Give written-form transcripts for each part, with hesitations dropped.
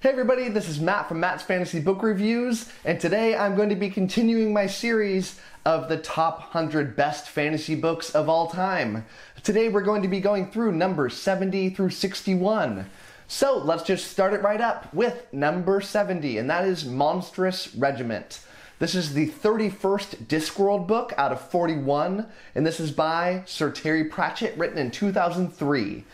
Hey everybody, this is Matt from Matt's Fantasy Book Reviews, and today I'm going to be continuing my series of the top 100 best fantasy books of all time. Today we're going to be going through numbers 70 through 61. So let's just start it right up with number 70, and that is Monstrous Regiment. This is the 31st Discworld book out of 41, and this is by Sir Terry Pratchett, written in 2003.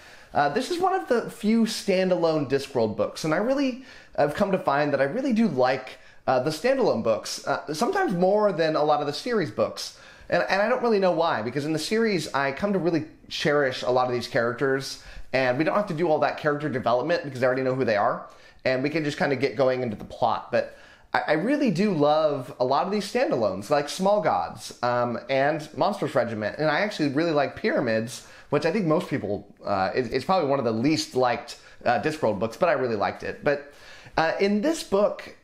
This is one of the few standalone Discworld books, and I've come to find that I really do like the standalone books, sometimes more than a lot of the series books. And I don't really know why, because in the series I come to really cherish a lot of these characters, and we don't have to do all that character development because I already know who they are, and we can just kind of get going into the plot. But I really do love a lot of these standalones, like Small Gods and Monstrous Regiment, and I actually really like Pyramids, which I think most people, it's probably one of the least liked Discworld books, but I really liked it. But in this book,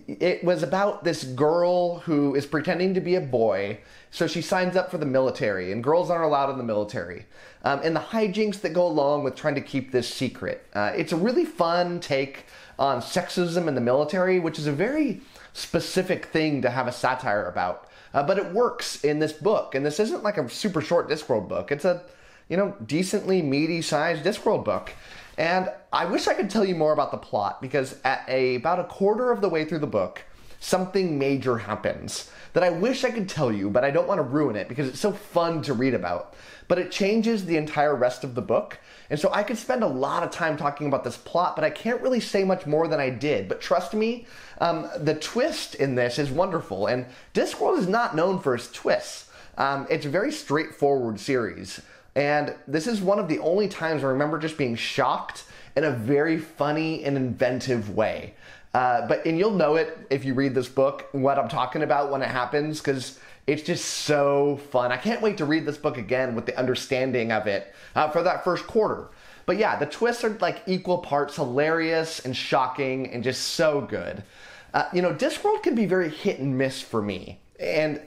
it was about this girl who is pretending to be a boy, so she signs up for the military, and girls aren't allowed in the military. And the hijinks that go along with trying to keep this secret. It's a really fun take on sexism in the military, which is a very specific thing to have a satire about. But it works in this book, and this isn't like a super short Discworld book. It's a, decently meaty-sized Discworld book. And I wish I could tell you more about the plot, because at about a quarter of the way through the book, something major happens that I wish I could tell you, but I don't want to ruin it because it's so fun to read about. But it changes the entire rest of the book, and so I could spend a lot of time talking about this plot, but I can't really say much more than I did. But trust me, the twist in this is wonderful, and Discworld is not known for its twists. It's a very straightforward series. And this is one of the only times I remember just being shocked in a very funny and inventive way. And you'll know it if you read this book, what I'm talking about when it happens, because it's just so fun. I can't wait to read this book again with the understanding of it for that first quarter. But yeah, the twists are like equal parts hilarious and shocking and just so good. Discworld can be very hit and miss for me. And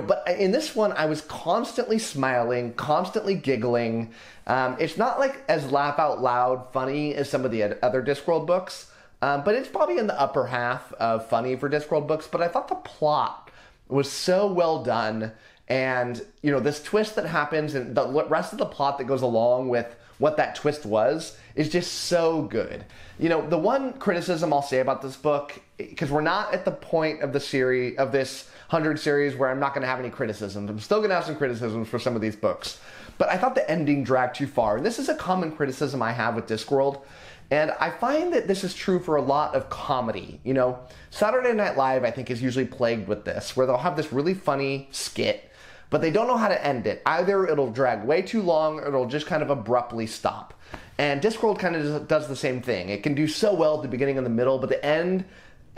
but in this one, I was constantly smiling, constantly giggling. It's not like as laugh out loud funny as some of the other Discworld books, but it's probably in the upper half of funny for Discworld books. But I thought the plot was so well done, and this twist that happens and the rest of the plot that goes along with what that twist was is just so good. The one criticism I'll say about this book, because we're not at the point of the series, of this 100 series, where I'm not going to have any criticisms. I'm still going to have some criticisms for some of these books. But I thought the ending dragged too far. And this is a common criticism I have with Discworld. And I find that this is true for a lot of comedy. Saturday Night Live, I think, is usually plagued with this, where they'll have this really funny skit, but they don't know how to end it. Either it'll drag way too long, or it'll just kind of abruptly stop. And Discworld kind of does the same thing. It can do so well at the beginning and the middle, but the end,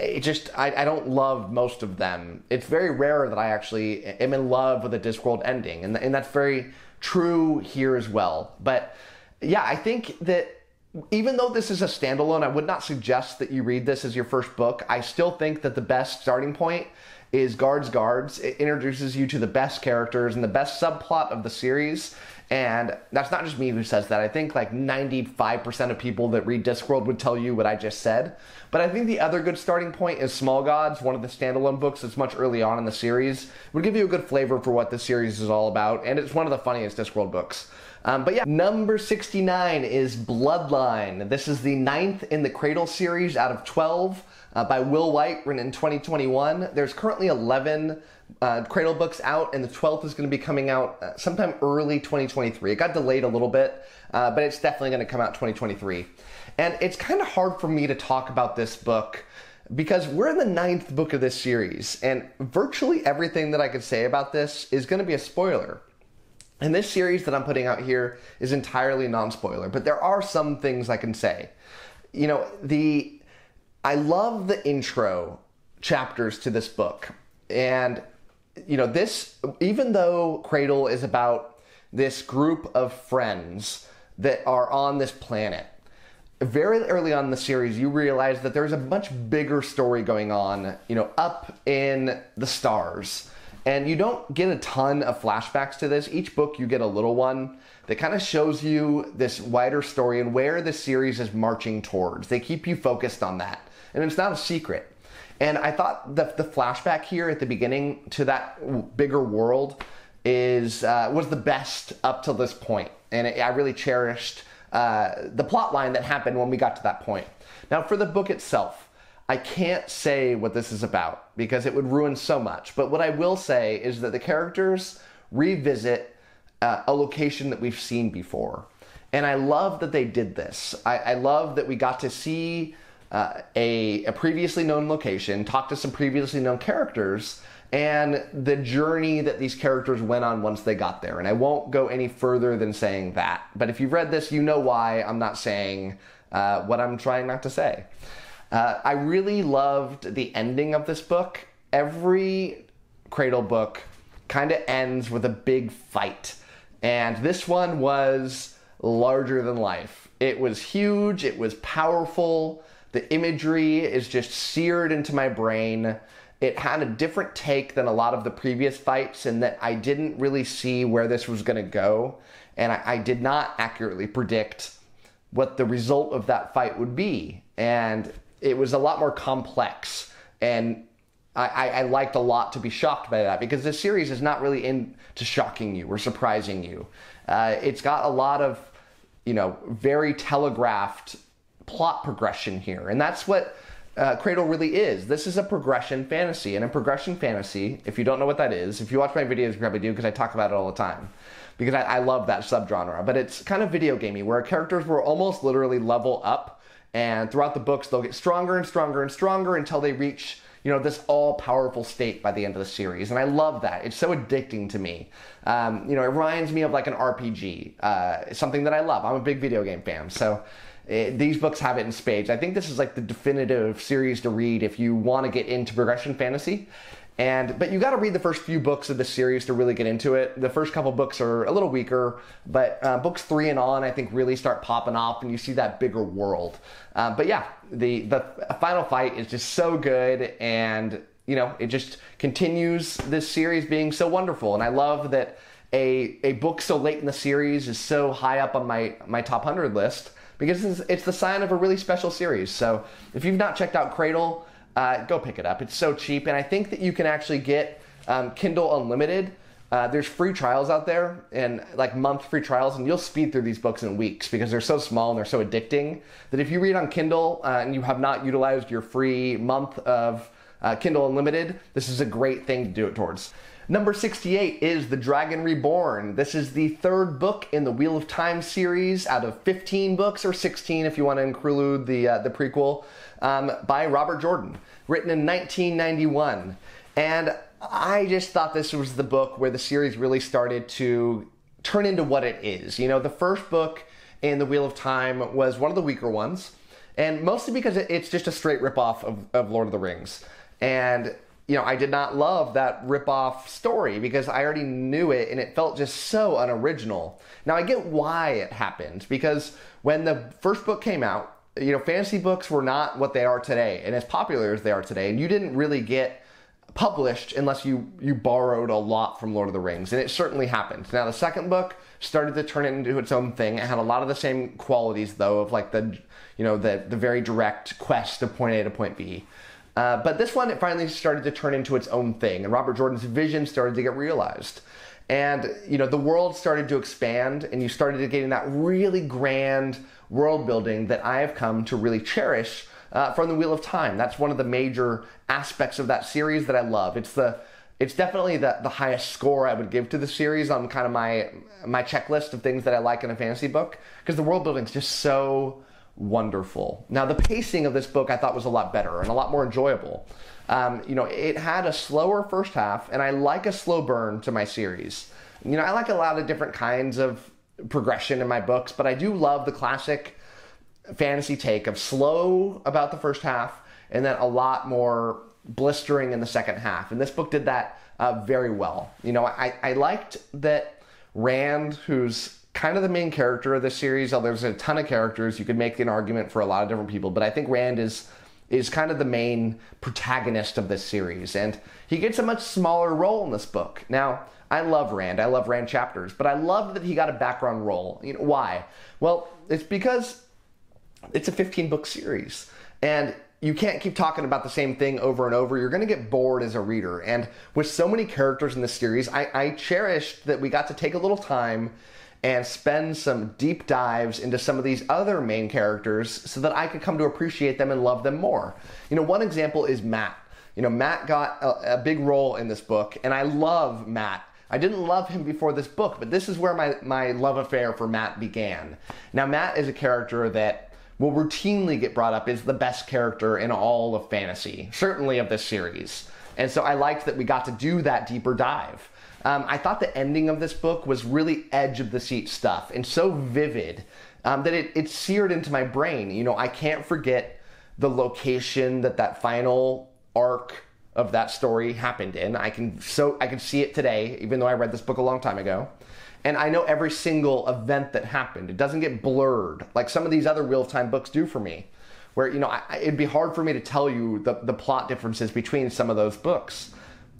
I don't love most of them. It's very rare that I actually am in love with a Discworld ending, and that's very true here as well. But yeah, I think that even though this is a standalone, I would not suggest that you read this as your first book. I still think that the best starting point is Guards. It introduces you to the best characters and the best subplot of the series. And that's not just me who says that. I think like 95% of people that read Discworld would tell you what I just said. But I think the other good starting point is Small Gods, one of the standalone books that's much early on in the series. It would give you a good flavor for what the series is all about, and it's one of the funniest Discworld books. But yeah, number 69 is Bloodline. This is the 9th in the Cradle series out of 12 by Will Wight, written in 2021. There's currently 11 Cradle books out, and the 12th is going to be coming out sometime early 2023. It got delayed a little bit, but it's definitely going to come out 2023. And it's kind of hard for me to talk about this book because we're in the 9th book of this series, and virtually everything that I could say about this is going to be a spoiler. And this series that I'm putting out here is entirely non-spoiler, but there are some things I can say. I love the intro chapters to this book. And, even though Cradle is about this group of friends that are on this planet, very early on in the series, you realize that there's a much bigger story going on, up in the stars. And you don't get a ton of flashbacks to this. Each book you get a little one, that kind of shows you this wider story and where the series is marching towards. They keep you focused on that, and it's not a secret. And I thought the flashback here at the beginning to that bigger world was the best up till this point. And I really cherished the plot line that happened when we got to that point. Now, for the book itself, I can't say what this is about because it would ruin so much. But what I will say is that the characters revisit a location that we've seen before. And I love that they did this. I love that we got to see a previously known location, talk to some previously known characters, and the journey that these characters went on once they got there. And I won't go any further than saying that. But if you've read this, you know why I'm not saying what I'm trying not to say. I really loved the ending of this book. Every Cradle book kind of ends with a big fight. And this one was larger than life. It was huge. It was powerful. The imagery is just seared into my brain. It had a different take than a lot of the previous fights in that I didn't really see where this was going to go. And I did not accurately predict what the result of that fight would be. And it was a lot more complex. And I liked a lot to be shocked by that because this series is not really into shocking you or surprising you. It's got a lot of, very telegraphed plot progression here. And that's what Cradle really is. This is a progression fantasy. And in progression fantasy, if you don't know what that is, if you watch my videos, you probably do because I talk about it all the time. Because I love that subgenre. But it's kind of video gamey where characters will almost literally level up. And throughout the books, they'll get stronger and stronger and stronger until they reach this all-powerful state by the end of the series. And I love that. It's so addicting to me. It reminds me of like an RPG, something that I love. I'm a big video game fan, so these books have it in spades. I think this is like the definitive series to read if you want to get into progression fantasy. But you got to read the first few books of the series to really get into it. The first couple books are a little weaker, but books 3 and on, I think, really start popping off, and you see that bigger world. But yeah, the final fight is just so good, and it just continues this series being so wonderful. And I love that a book so late in the series is so high up on my top 100 list because it's the sign of a really special series. So if you've not checked out Cradle, go pick it up. It's so cheap, and I think that you can actually get Kindle Unlimited. There's free trials out there, and like month free trials, and you'll speed through these books in weeks because they're so small and they're so addicting that if you read on Kindle and you have not utilized your free month of Kindle Unlimited, this is a great thing to do it towards. Number 68 is The Dragon Reborn. This is the 3rd book in the Wheel of Time series out of 15 books, or 16 if you want to include the prequel, by Robert Jordan, written in 1991. And I just thought this was the book where the series really started to turn into what it is. The first book in the Wheel of Time was one of the weaker ones, and mostly because it's just a straight ripoff of Lord of the Rings. And I did not love that rip-off story because I already knew it and it felt just so unoriginal. Now, I get why it happened because when the first book came out, fantasy books were not what they are today and as popular as they are today, and you didn't really get published unless you borrowed a lot from Lord of the Rings, and it certainly happened. Now, the second book started to turn it into its own thing. It had a lot of the same qualities, though, of like the very direct quest of point A to point B. But this one, it finally started to turn into its own thing, and Robert Jordan's vision started to get realized. And, the world started to expand, and you started getting that really grand world building that I have come to really cherish from the Wheel of Time. That's one of the major aspects of that series that I love. It's definitely the highest score I would give to the series on kind of my checklist of things that I like in a fantasy book, because the world building is just so wonderful. Now, the pacing of this book I thought was a lot better and a lot more enjoyable. It had a slower first half, and I like a slow burn to my series. I like a lot of different kinds of progression in my books, but I do love the classic fantasy take of slow about the first half and then a lot more blistering in the second half. And this book did that very well. I liked that Rand, who's kind of the main character of this series, although there's a ton of characters, you could make an argument for a lot of different people, but I think Rand is kind of the main protagonist of this series, and he gets a much smaller role in this book. Now, I love Rand. I love Rand chapters, but I love that he got a background role. You know, why? Well, it's because it's a 15-book series, and you can't keep talking about the same thing over and over. You're going to get bored as a reader. And with so many characters in this series, I cherished that we got to take a little time and spend some deep dives into some of these other main characters so that I could come to appreciate them and love them more. You know, one example is Matt. You know, Matt got a big role in this book, and I love Matt. I didn't love him before this book, but this is where my love affair for Matt began. Now, Matt is a character that will routinely get brought up as the best character in all of fantasy, certainly of this series. And so I liked that we got to do that deeper dive. I thought the ending of this book was really edge-of-the-seat stuff and so vivid that it seared into my brain. You know, I can't forget the location that final arc of that story happened in. I can see it today, even though I read this book a long time ago. And I know every single event that happened. It doesn't get blurred like some of these other real-time books do for me, where, you know, it'd be hard for me to tell you the plot differences between some of those books.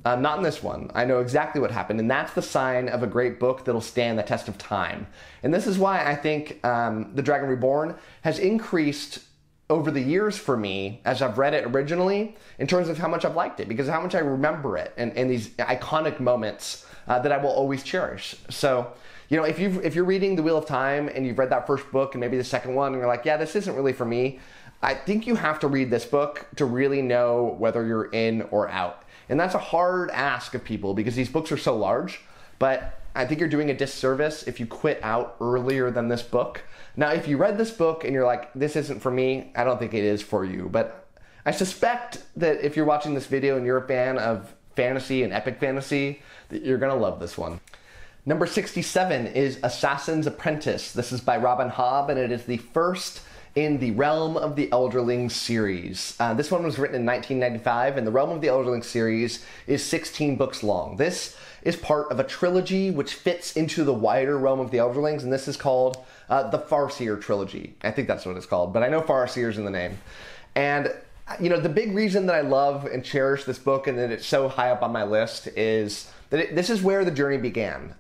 Not in this one. I know exactly what happened, and that's the sign of a great book that'll stand the test of time. And this is why I think The Dragon Reborn has increased over the years for me as I've read it originally in terms of how much I've liked it, because of how much I remember it and these iconic moments that I will always cherish. So, you know, if you're reading The Wheel of Time and you've read that first book and maybe the second one and you're like, yeah, this isn't really for me, I think you have to read this book to really know whether you're in or out. And that's a hard ask of people because these books are so large, but I think you're doing a disservice if you quit out earlier than this book. Now, if you read this book and you're like, this isn't for me, I don't think it is for you. But I suspect that if you're watching this video and you're a fan of fantasy and epic fantasy, that you're going to love this one. Number 67 is Assassin's Apprentice. This is by Robin Hobb, and it is the first in the Realm of the Elderlings series. This one was written in 1995, and the Realm of the Elderlings series is 16 books long. This is part of a trilogy which fits into the wider Realm of the Elderlings, and this is called the Farseer trilogy. I think that's what it's called, but I know Farseer's in the name. And, you know, the big reason that I love and cherish this book and that it's so high up on my list is that this is where the journey began.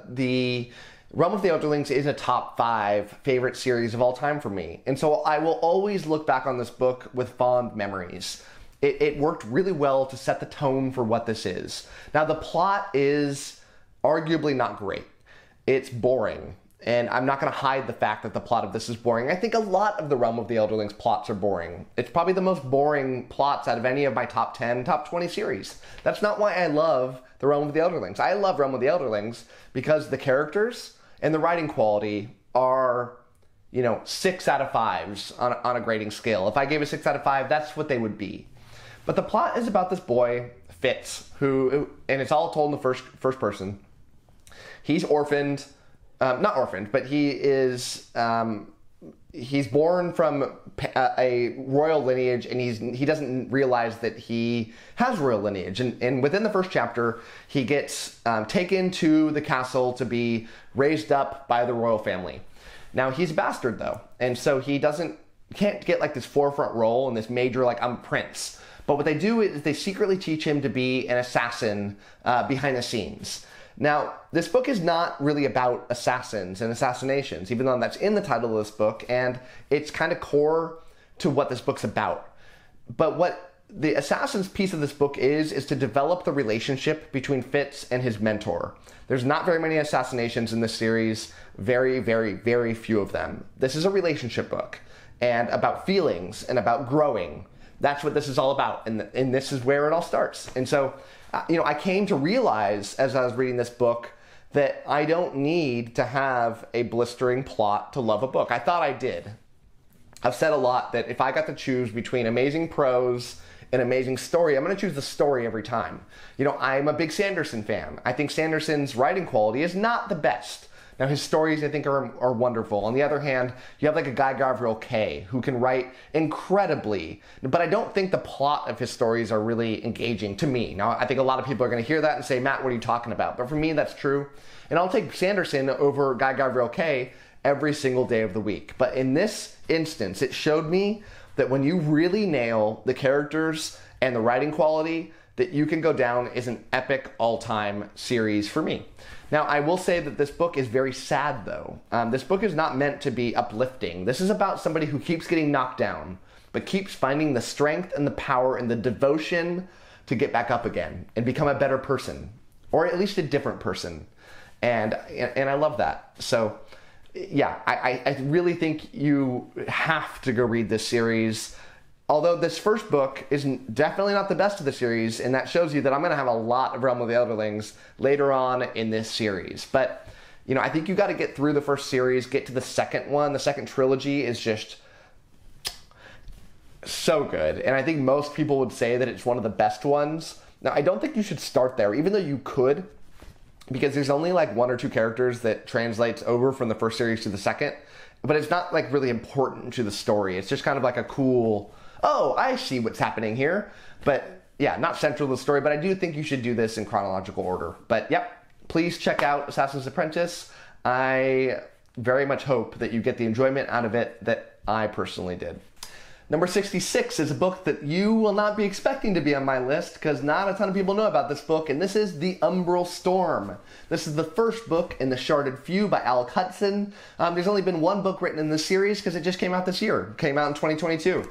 The Realm of the Elderlings is a top 5 favorite series of all time for me. And so I will always look back on this book with fond memories. It worked really well to set the tone for what this is. Now, the plot is arguably not great. It's boring. And I'm not going to hide the fact that the plot of this is boring. I think a lot of the Realm of the Elderlings plots are boring. It's probably the most boring plots out of any of my top 10, top 20 series. That's not why I love the Realm of the Elderlings. I love Realm of the Elderlings because the characters and the writing quality are, you know, 6 out of 5s on a grading scale. If I gave a 6 out of 5, that's what they would be. But the plot is about this boy, Fitz, who, and it's all told in the first person. He's orphaned, not orphaned, but he is, he's born from a royal lineage, and he doesn't realize that he has royal lineage. And within the first chapter, he gets taken to the castle to be raised up by the royal family. Now, he's a bastard, though, and so he can't get like this forefront role in this major, like, I'm prince. But what they do is they secretly teach him to be an assassin behind the scenes. Now, this book is not really about assassins and assassinations, even though that's in the title of this book, and it's kind of core to what this book's about. But what the assassin's piece of this book is to develop the relationship between Fitz and his mentor. There's not very many assassinations in this series, very, very, very few of them. This is a relationship book, and about feelings, and about growing. That's what this is all about, and this is where it all starts. And so, you know, I came to realize as I was reading this book that I don't need to have a blistering plot to love a book. I thought I did. I've said a lot that if I got to choose between amazing prose and amazing story, I'm going to choose the story every time. You know, I'm a big Sanderson fan. I think Sanderson's writing quality is not the best. Now, his stories, I think, are wonderful. On the other hand, you have like a 𝐏𝐥𝐚𝐲𝐿, who can write incredibly, but I don't think the plot of his stories are really engaging to me. Now, I think a lot of people are going to hear that and say, Matt, what are you talking about? But for me, that's true. And I'll take Sanderson over 𝐏𝐿𝐴 every single day of the week. But in this instance, it showed me that when you really nail the characters and the writing quality, that you can go down as an epic all-time series for me. Now, I will say that this book is very sad, though. This book is not meant to be uplifting. This is about somebody who keeps getting knocked down, but keeps finding the strength and the power and the devotion to get back up again and become a better person, or at least a different person. And I love that. So, yeah, I really think you have to go read this series. Although this first book is definitely not the best of the series, and that shows you that I'm going to have a lot of Realm of the Elderlings later on in this series. But, you know, I think you got to get through the first series, get to the second one. The second trilogy is just so good. And I think most people would say that it's one of the best ones. Now, I don't think you should start there, even though you could, because there's only like 1 or 2 characters that translates over from the first series to the second. But it's not like really important to the story. It's just kind of like a cool, oh, I see what's happening here. But yeah, not central to the story, but I do think you should do this in chronological order. But yep, please check out Assassin's Apprentice. I very much hope that you get the enjoyment out of it that I personally did. Number 66 is a book that you will not be expecting to be on my list because not a ton of people know about this book, and this is The Umbral Storm. This is the first book in the Sharded Few by Alec Hutson. There's only been 1 book written in this series because it just came out this year. It came out in 2022.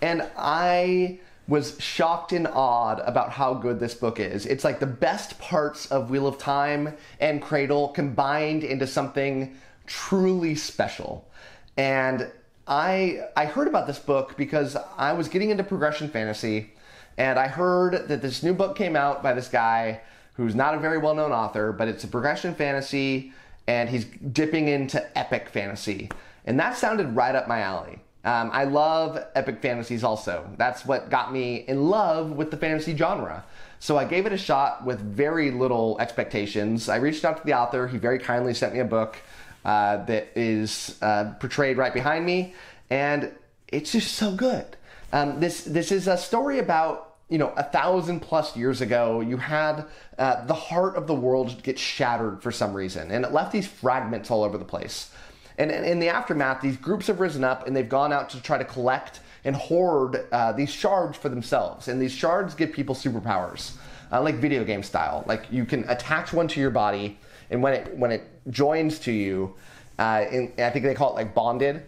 And I was shocked and awed about how good this book is. It's like the best parts of Wheel of Time and Cradle combined into something truly special. And I heard about this book because I was getting into progression fantasy, and I heard that this new book came out by this guy who's not a very well-known author, but it's a progression fantasy, and he's dipping into epic fantasy. And that sounded right up my alley. I love epic fantasies also. That's what got me in love with the fantasy genre. So I gave it a shot with very little expectations. I reached out to the author. He very kindly sent me a book that is portrayed right behind me, and it's just so good. This is a story about, you know, 1,000+ years ago. You had the heart of the world get shattered for some reason, and it left these fragments all over the place. And in the aftermath, these groups have risen up, and they've gone out to try to collect and hoard these shards for themselves. And these shards give people superpowers, like video game style. Like you can attach one to your body, and when it joins to you, I think they call it like bonded,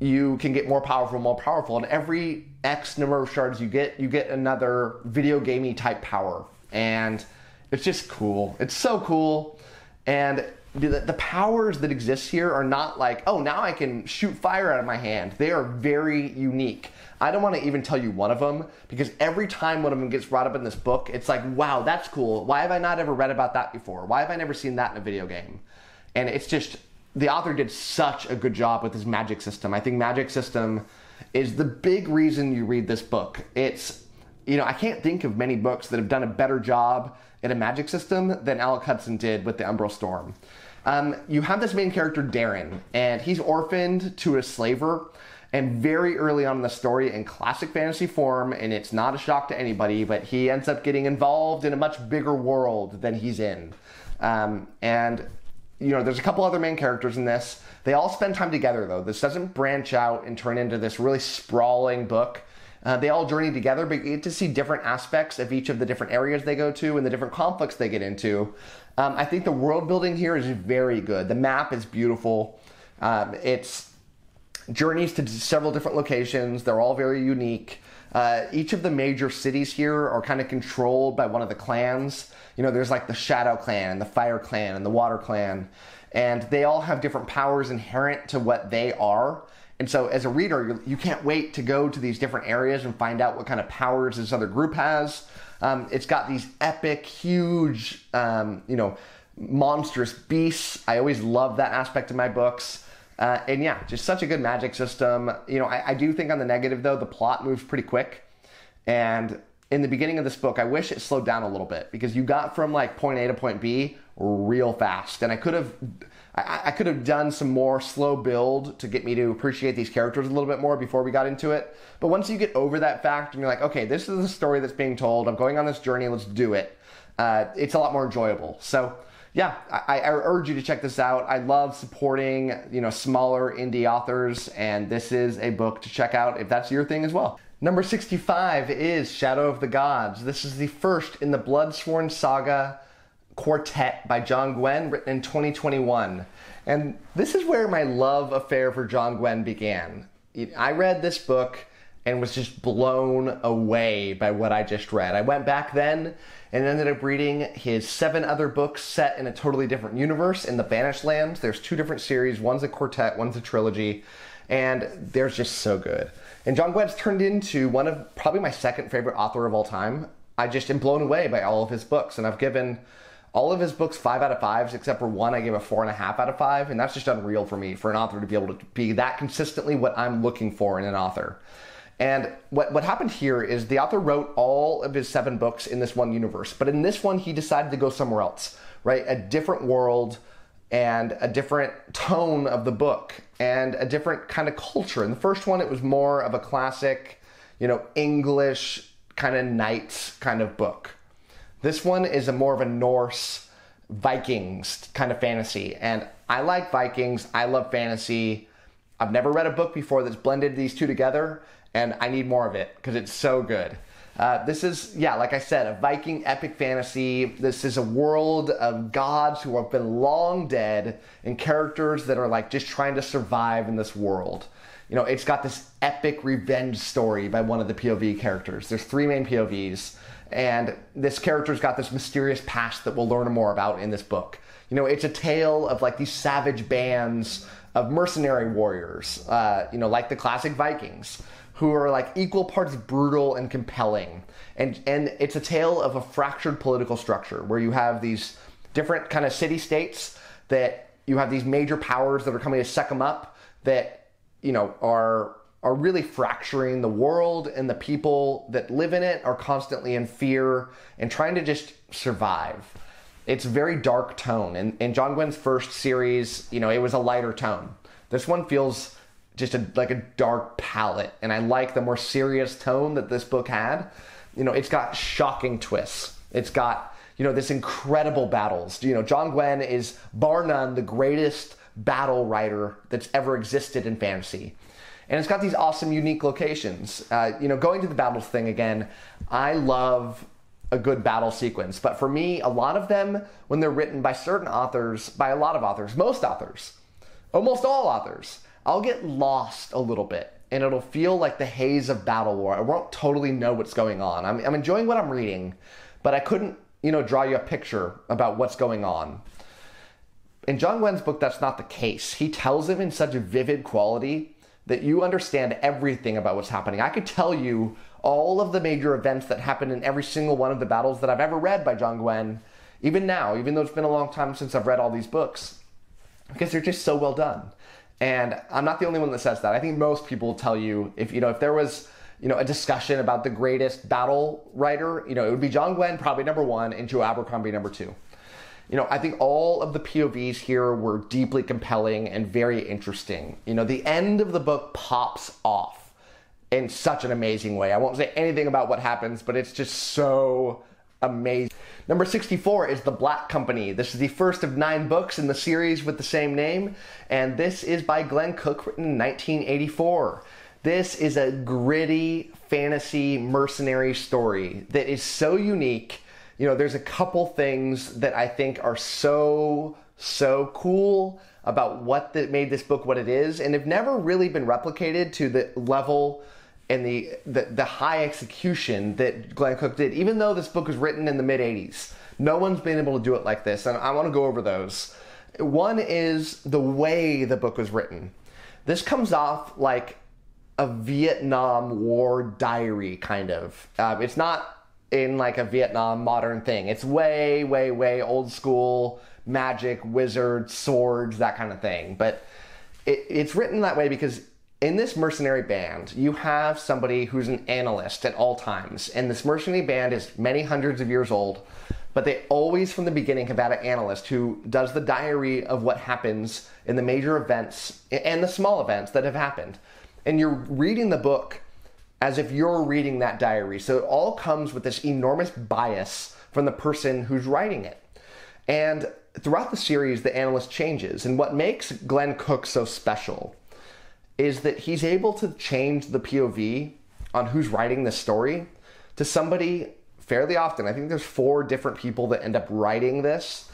you can get more powerful. And every X number of shards you get another video gamey type power. And it's just cool. It's so cool. And the powers that exist here are not like, oh, now I can shoot fire out of my hand. They are very unique. I don't want to even tell you one of them, because every time one of them gets brought up in this book, it's like, wow, that's cool. Why have I not ever read about that before? Why have I never seen that in a video game? And it's just, the author did such a good job with his magic system. I think magic system is the big reason you read this book. It's, you know, I can't think of many books that have done a better job at a magic system than Alec Hutson did with The Umbral Storm. You have this main character, Darren, and he's orphaned to a slaver, and very early on in the story, in classic fantasy form, and it's not a shock to anybody, but he ends up getting involved in a much bigger world than he's in. And, you know, there's a couple other main characters in this. They all spend time together, though. This doesn't branch out and turn into this really sprawling book. They all journey together, but you get to see different aspects of each of the different areas they go to and the different conflicts they get into. I think the world building here is very good. The map is beautiful. It's journeys to several different locations. They're all very unique. Each of the major cities here are kind of controlled by one of the clans. You know, there's like the Shadow Clan and the Fire Clan and the Water Clan, and they all have different powers inherent to what they are. And so as a reader, you can't wait to go to these different areas and find out what kind of powers this other group has. It's got these epic, huge, you know, monstrous beasts. I always love that aspect of my books. And yeah, just such a good magic system. You know, I do think on the negative, though, the plot moves pretty quick. And in the beginning of this book, I wish it slowed down a little bit, because you got from like point A to point B real fast. And I could have done some more slow build to get me to appreciate these characters a little bit more before we got into it. But once you get over that fact and you're like, okay, this is the story that's being told, I'm going on this journey, let's do it, it's a lot more enjoyable. So yeah, I urge you to check this out. I love supporting, you know, smaller indie authors, and this is a book to check out if that's your thing as well. Number 65 is Shadow of the Gods. This is the first in the Bloodsworn Saga quartet by John Gwynne, written in 2021. And this is where my love affair for John Gwynne began. I read this book and was just blown away by what I just read. I went back then and ended up reading his 7 other books set in a totally different universe in the Banished Lands. There's 2 different series. One's a quartet, one's a trilogy. And they're just so good. And John Gwynne's turned into one of probably my second favorite author of all time. I just am blown away by all of his books. And I've given all of his books 5 out of 5s, except for one I gave a 4.5 out of 5. And that's just unreal for me, for an author to be able to be that consistently what I'm looking for in an author. And what happened here is the author wrote all of his 7 books in this one universe. But in this one, he decided to go somewhere else, right? A different world and a different tone of the book and a different kind of culture. In the first one, it was more of a classic, English kind of knights kind of book. This one is more of a Norse Vikings kind of fantasy. And I like Vikings. I love fantasy. I've never read a book before that's blended these two together, and I need more of it because it's so good. This is, like I said, a Viking epic fantasy. This is a world of gods who have been long dead and characters that are like just trying to survive in this world. It's got this epic revenge story by one of the POV characters. There's 3 main POVs, and this character's got this mysterious past that we'll learn more about in this book. It's a tale of like these savage bands of mercenary warriors, like the classic Vikings, who are like equal parts brutal and compelling. And it's a tale of a fractured political structure where you have these different kind of city-states that you have these major powers that are coming to suck them up that, are really fracturing the world, and the people that live in it are constantly in fear and trying to just survive. It's a very dark tone. And in John Gwynne's first series, it was a lighter tone. This one feels just like a dark palette, and I like the more serious tone that this book had. It's got shocking twists. It's got, this incredible battles. John Gwynne is, bar none, the greatest battle writer that's ever existed in fantasy. And it's got these awesome, unique locations. Going to the battles thing again, I love a good battle sequence. But for me, a lot of them, when they're written by certain authors, by a lot of authors, most authors, almost all authors, I'll get lost a little bit, and it'll feel like the haze of battle war. I won't totally know what's going on. I'm enjoying what I'm reading, but I couldn't, draw you a picture about what's going on. In John Gwynne's book, that's not the case. He tells them in such a vivid quality that you understand everything about what's happening. I could tell you all of the major events that happened in every single one of the battles that I've ever read by John Gwynne, even now, even though it's been a long time since I've read all these books, because they're just so well done. And I'm not the only one that says that. I think most people will tell you, if there was, a discussion about the greatest battle writer, it would be John Gwynne, probably number 1, and Joe Abercrombie, number 2. I think all of the POVs here were deeply compelling and very interesting. The end of the book pops off in such an amazing way. I won't say anything about what happens, but it's just so amazing. Number 64 is The Black Company. This is the first of 9 books in the series with the same name, and this is by Glenn Cook, written in 1984. This is a gritty fantasy mercenary story that is so unique. There's a couple things that I think are so cool about what made this book what it is, and have never really been replicated to the level and the high execution that Glenn Cook did. Even though this book was written in the mid-'80s, no one's been able to do it like this, and I want to go over those. One is the way the book was written. This comes off like a Vietnam War diary, kind of. It's not in like a Vietnam modern thing. It's way, way, way old school, magic, wizards, swords, that kind of thing. But it's written that way because in this mercenary band, you have somebody who's an analyst at all times. And this mercenary band is many hundreds of years old, but they always from the beginning have had an analyst who does the diary of what happens in the major events and the small events that have happened. And you're reading the book as if you're reading that diary. So it all comes with this enormous bias from the person who's writing it. And throughout the series, the analyst changes. And what makes Glenn Cook so special is that he's able to change the POV on who's writing this story to somebody fairly often. I think there's 4 different people that end up writing this,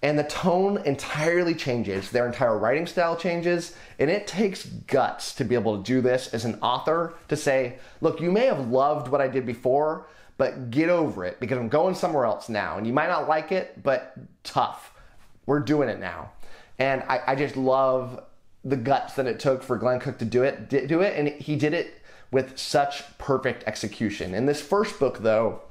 and the tone entirely changes. Their entire writing style changes, and it takes guts to be able to do this as an author, to say, look, you may have loved what I did before, but get over it because I'm going somewhere else now. And you might not like it, but tough. We're doing it now. And I just love the guts that it took for Glenn Cook to do it, and he did it with such perfect execution. In this first book, though,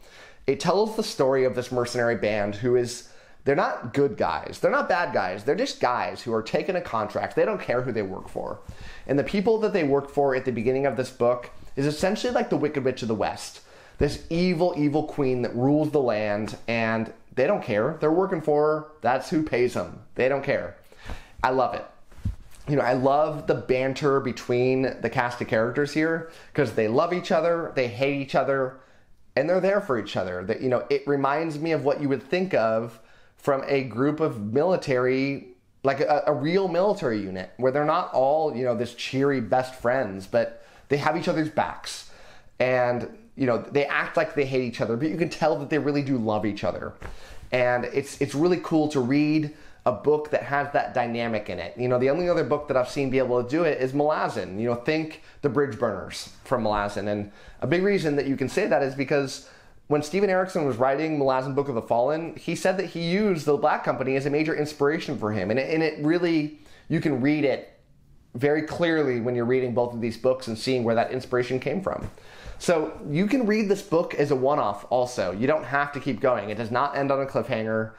it tells the story of this mercenary band who is, they're not good guys. They're not bad guys. They're just guys who are taking a contract. They don't care who they work for. And the people that they work for at the beginning of this book is essentially like the Wicked Witch of the West. This evil, evil queen that rules the land, and they don't care. They're working for her. That's who pays them. They don't care. I love it. You know, I love the banter between the cast of characters here because they love each other, they hate each other, and they're there for each other. That, you know, it reminds me of what you would think of from a group of military, like a real military unit, where they're not all, you know, this cheery best friends, but they have each other's backs. And, you know, they act like they hate each other, but you can tell that they really do love each other. And it's really cool to read a book that has that dynamic in it. You know, the only other book that I've seen be able to do it is Malazan. You know, think The Bridge Burners from Malazan. And a big reason that you can say that is because when Steven Erikson was writing Malazan Book of the Fallen, he said that he used the Black Company as a major inspiration for him. And it really, you can read it very clearly when you're reading both of these books and seeing where that inspiration came from. So you can read this book as a one-off also. You don't have to keep going. It does not end on a cliffhanger.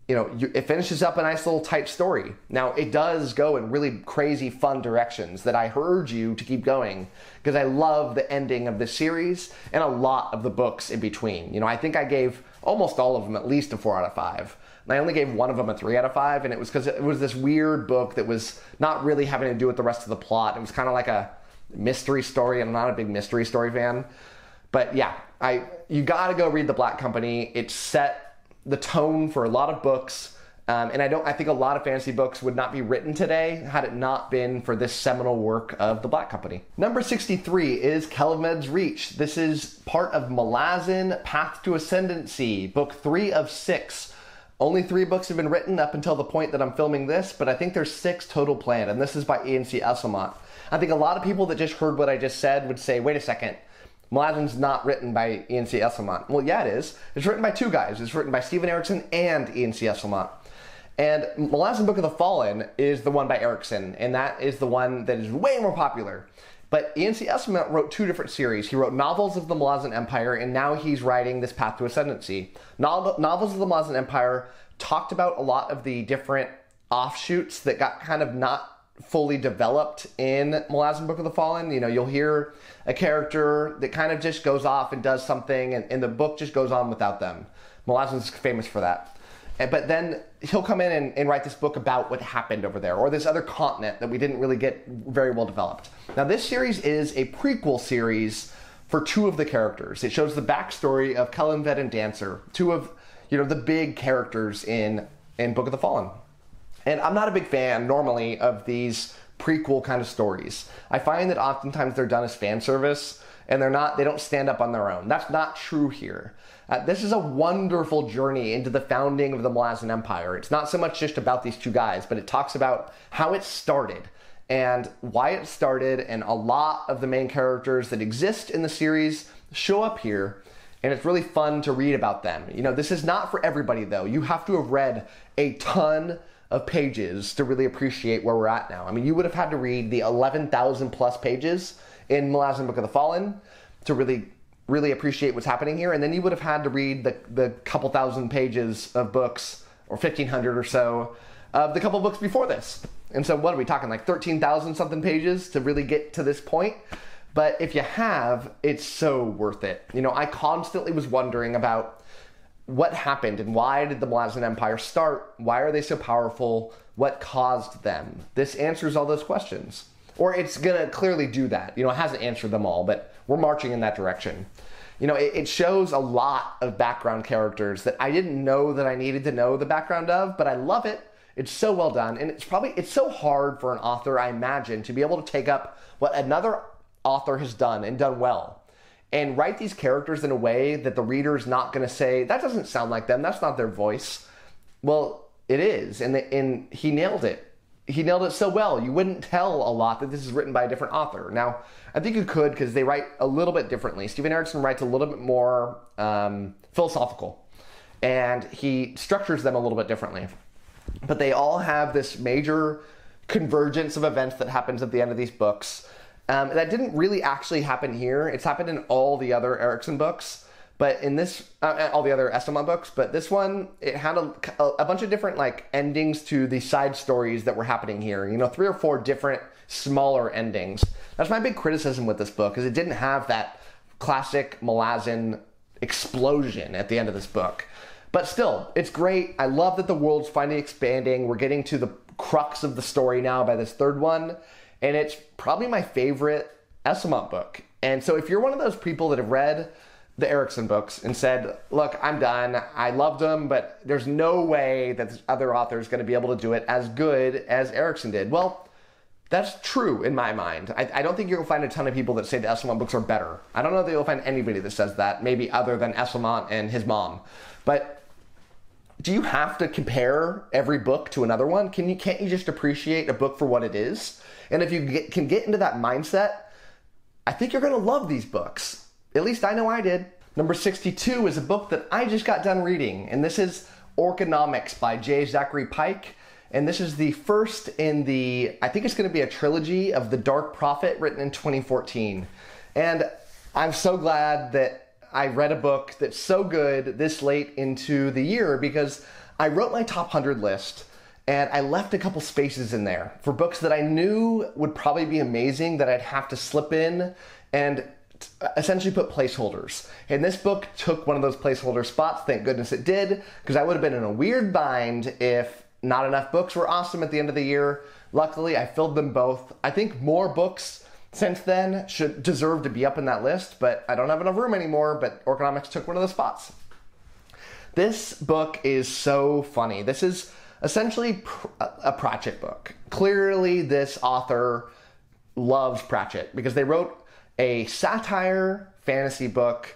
You know, it finishes up a nice little tight story. Now, it does go in really crazy, fun directions that I urge you to keep going because I love the ending of this series and a lot of the books in between. You know, I think I gave almost all of them at least a 4 out of 5. And I only gave one of them a 3 out of 5, and it was because it was this weird book that was not really having to do with the rest of the plot. It was kind of like a mystery story, and I'm not a big mystery story fan. But yeah, you got to go read The Black Company. It set the tone for a lot of books, and I think a lot of fantasy books would not be written today had it not been for this seminal work of The Black Company. Number 63 is Kellanved's Reach. This is part of Malazan Path to Ascendancy, book 3 of 6. Only 3 books have been written up until the point that I'm filming this, but I think there's 6 total planned, and this is by E.N.C. Esslemont. I think a lot of people that just heard what I just said would say, wait a second, Malazan's not written by E.N.C. Esslemont. Well, yeah, it is. It's written by 2 guys. It's written by Steven Erikson and E.N.C. Esslemont. And Malazan Book of the Fallen is the one by Erikson, and that is the one that is way more popular. But E.N.C. Esslemont wrote 2 different series. He wrote novels of the Malazan Empire, and now he's writing this Path to Ascendancy. Novels of the Malazan Empire talked about a lot of the different offshoots that got kind of not fully developed in Malazan Book of the Fallen. You know, you'll hear a character that kind of just goes off and does something, and the book just goes on without them. Malazan's famous for that. But then he'll come in and write this book about what happened over there, or this other continent that we didn't really get very well developed. Now, this series is a prequel series for 2 of the characters. It shows the backstory of Kellanved and Dancer, 2 of, you know, the big characters in Book of the Fallen. And I'm not a big fan, normally, of these prequel kind of stories. I find that oftentimes they're done as fan service, and they don't stand up on their own. That's not true here. This is a wonderful journey into the founding of the Malazan Empire. It's not so much just about these 2 guys, but it talks about how it started and why it started, and a lot of the main characters that exist in the series show up here, and it's really fun to read about them. You know, this is not for everybody, though. You have to have read a ton of pages to really appreciate where we're at now. I mean, you would have had to read the 11,000 plus pages in Malazan Book of the Fallen to really appreciate what's happening here, and then you would have had to read the couple thousand pages of books, or 1,500 or so, of the couple books before this. And so what are we talking, like 13,000 something pages to really get to this point? But if you have, it's so worth it. You know, I constantly was wondering about what happened and why did the Malazan Empire start? Why are they so powerful? What caused them? This answers all those questions. Or it's going to clearly do that. You know, it hasn't answered them all, but we're marching in that direction. You know, it shows a lot of background characters that I didn't know that I needed to know the background of, but I love it. It's so well done. And it's so hard for an author, I imagine, to be able to take up what another author has done and done well. and write these characters in a way that the reader's not going to say, that doesn't sound like them, that's not their voice. Well, it is, and he nailed it. He nailed it so well. You wouldn't tell a lot that this is written by a different author. Now, I think you could, because they write a little bit differently. Stephen Erikson writes a little bit more philosophical, and he structures them a little bit differently. But they all have this major convergence of events that happens at the end of these books. That didn't really actually happen here. It's happened in all the other Erikson books, but in this, all the other Esslemont books, but this one, it had a bunch of different like endings to the side stories that were happening here. You know, 3 or 4 different smaller endings. That's my big criticism with this book, is it didn't have that classic Malazan explosion at the end of this book. But still, it's great. I love that the world's finally expanding. We're getting to the crux of the story now by this 3rd one, and it's probably my favorite Esslemont book. And so if you're one of those people that have read the Erikson books and said, look, I'm done, I loved them, but there's no way that this other author is going to be able to do it as good as Erikson did. Well, that's true in my mind. I don't think you'll find a ton of people that say the Esslemont books are better. I don't know that you'll find anybody that says that, maybe other than Esslemont and his mom. But do you have to compare every book to another one? Can't you just appreciate a book for what it is? And if you can get into that mindset, I think you're going to love these books. At least I know I did. Number 62 is a book that I just got done reading, and this is Orconomics by J. Zachary Pike. And this is the first in the, I think it's going to be a trilogy of The Dark Prophet, written in 2014. And I'm so glad that I read a book that's so good this late into the year, because I wrote my top 100 list and I left a couple spaces in there for books that I knew would probably be amazing that I'd have to slip in and essentially put placeholders. And this book took one of those placeholder spots. Thank goodness it did, because I would have been in a weird bind if not enough books were awesome at the end of the year. Luckily, I filled them both. I think more books since then should deserve to be up in that list, but I don't have enough room anymore, but Orconomics took one of the spots. This book is so funny. This is essentially a Pratchett book. Clearly, this author loves Pratchett, because they wrote a satire fantasy book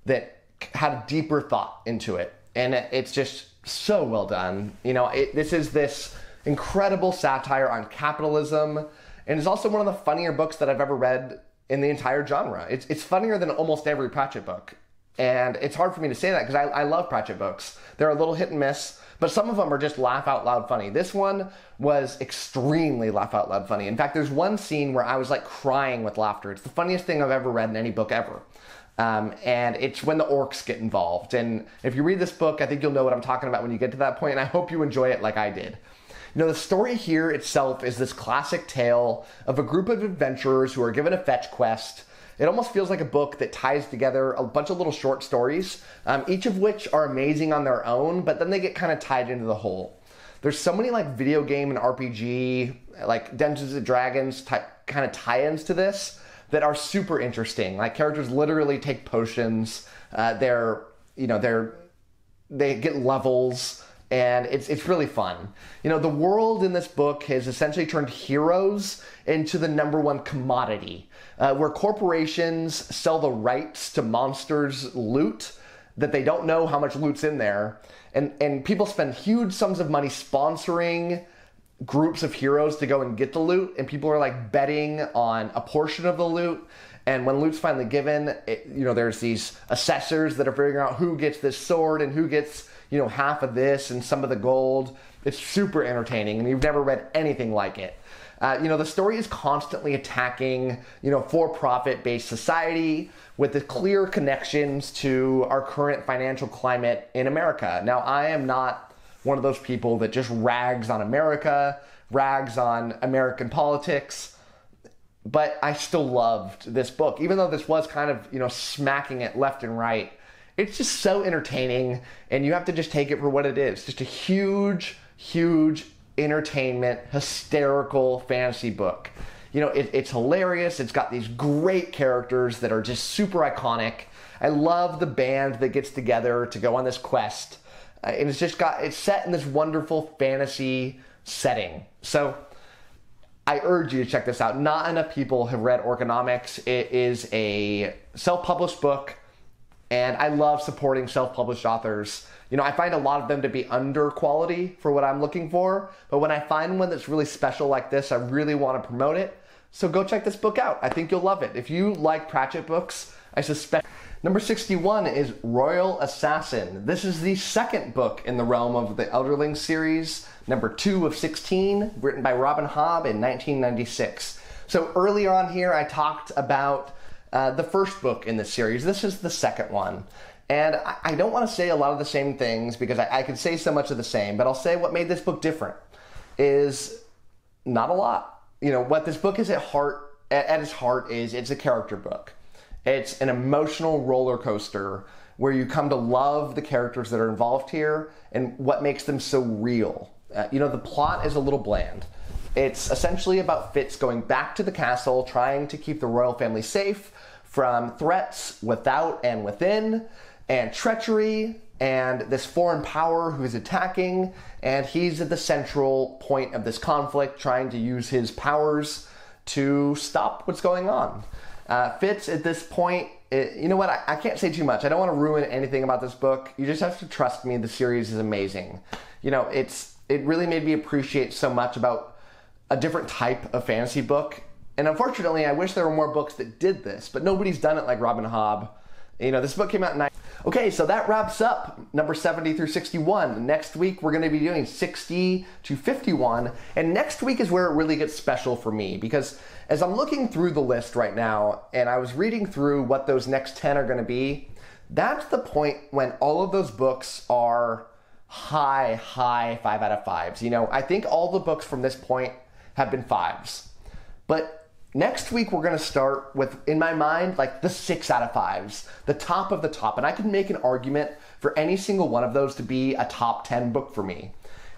that had a deeper thought into it. And it's just so well done. You know, this is this incredible satire on capitalism, and it's also one of the funnier books that I've ever read in the entire genre. It's funnier than almost every Pratchett book. And it's hard for me to say that, because I love Pratchett books. They're a little hit and miss, but some of them are just laugh out loud funny. This one was extremely laugh out loud funny. In fact, there's one scene where I was like crying with laughter. It's the funniest thing I've ever read in any book ever. And it's when the orcs get involved. And if you read this book, I think you'll know what I'm talking about when you get to that point, and I hope you enjoy it like I did. You know, the story here itself is this classic tale of a group of adventurers who are given a fetch quest. It almost feels like a book that ties together a bunch of little short stories, each of which are amazing on their own, but then they get kind of tied into the whole. There's so many like video game and RPG, like Dungeons and Dragons type kind of tie-ins to this that are super interesting. Like, characters literally take potions, they get levels, and it's really fun. You know, the world in this book has essentially turned heroes into the #1 commodity, where corporations sell the rights to monsters' loot that they don't know how much loot's in there, and people spend huge sums of money sponsoring groups of heroes to go and get the loot, and people are like betting on a portion of the loot. And when loot's finally given, there's these assessors that are figuring out who gets this sword and who gets, half of this and some of the gold. It's super entertaining, and you've never read anything like it. The story is constantly attacking, for-profit based society with the clear connections to our current financial climate in America. Now, I am not one of those people that just rags on America, rags on American politics, but I still loved this book. Even though this was kind of, smacking it left and right, it's just so entertaining, and you have to just take it for what it is. Just a huge, huge entertainment, hysterical fantasy book. It's hilarious. It's got these great characters that are just super iconic. I love the band that gets together to go on this quest. And it's set in this wonderful fantasy setting. So I urge you to check this out. Not enough people have read Orconomics. It is a self-published book, and I love supporting self-published authors. You know, I find a lot of them to be under quality for what I'm looking for, but when I find one that's really special like this, I really want to promote it. So go check this book out. I think you'll love it. If you like Pratchett books, I suspect. Number 61 is Royal Assassin. This is the second book in the realm of the Elderlings series, number 2 of 16, written by Robin Hobb in 1996. So earlier on here, I talked about the first book in the series. This is the second one. And I don't want to say a lot of the same things because I could say so much of the same, but I'll say what made this book different is not a lot. You know, what this book is at its heart is it's a character book. It's an emotional roller coaster where you come to love the characters that are involved here and what makes them so real. You know, the plot is a little bland. It's essentially about Fitz going back to the castle, trying to keep the royal family safe from threats without and within, and treachery, and this foreign power who is attacking, and he's at the central point of this conflict, trying to use his powers to stop what's going on. Fitz, at this point, you know what, I can't say too much. I don't want to ruin anything about this book. You just have to trust me, the series is amazing. You know, it really made me appreciate so much about a different type of fantasy book. And unfortunately, I wish there were more books that did this, but nobody's done it like Robin Hobb. You know, this book came out in... Okay, so that wraps up number 70 through 61. Next week, we're going to be doing 60 to 51. And next week is where it really gets special for me, because as I'm looking through the list right now, and I was reading through what those next 10 are going to be, that's the point when all of those books are high 5 out of 5s. You know, I think all the books from this point have been 5s. But next week, we're going to start with, in my mind, like the 6 out of 5s, the top of the top. And I could make an argument for any single one of those to be a top 10 book for me.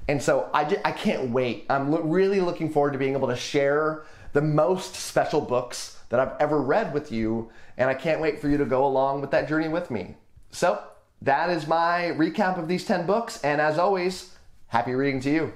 And so I can't wait. I'm really looking forward to being able to share the most special books that I've ever read with you. And I can't wait for you to go along with that journey with me. So that is my recap of these 10 books. And as always, happy reading to you.